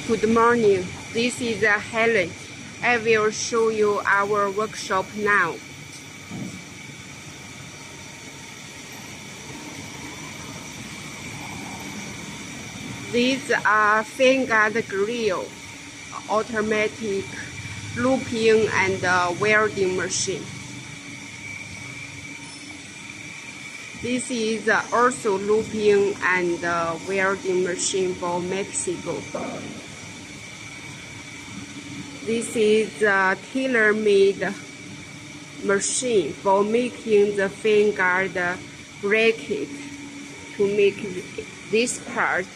Good morning, this is Helen. I will show you our workshop now. These are fan guard grill, automatic looping and welding machine. This is also looping and welding machine for Mexico. This is a tailor-made machine for making the fan guard bracket to make this part.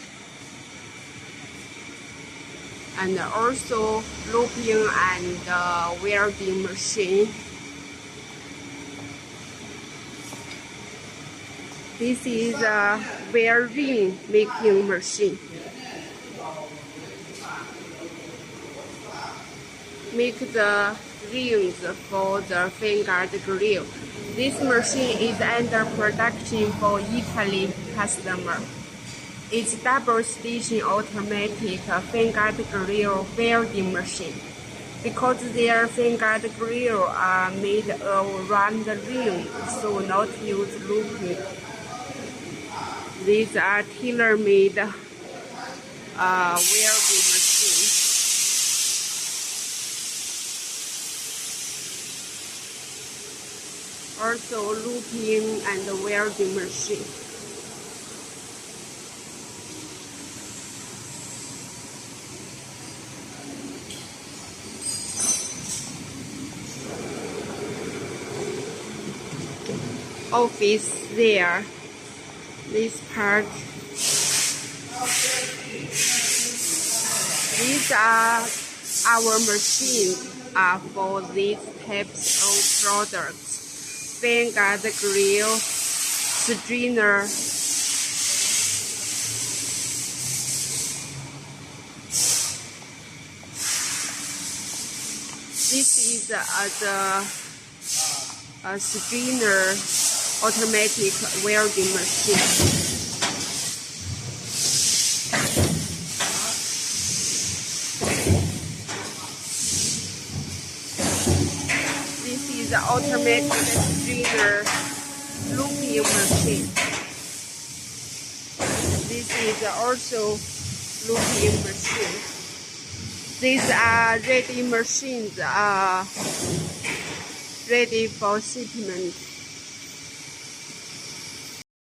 And also looping and welding machine. This is a welding making machine. Make the rings for the fan guard grill. This machine is under production for Italy customer. It's double station automatic fan guard grill welding machine. Because their fan guard grill are made of round ring, so not use looping. These are tailor-made welding machine. Also looping and welding machine. Office there. This part. These are our machines for these types of products. Fan guard grill, strainer, this is the strainer automatic welding machine. This is the automatic strainer looping machine. This is also looping machine. These are ready machines, ready for shipment.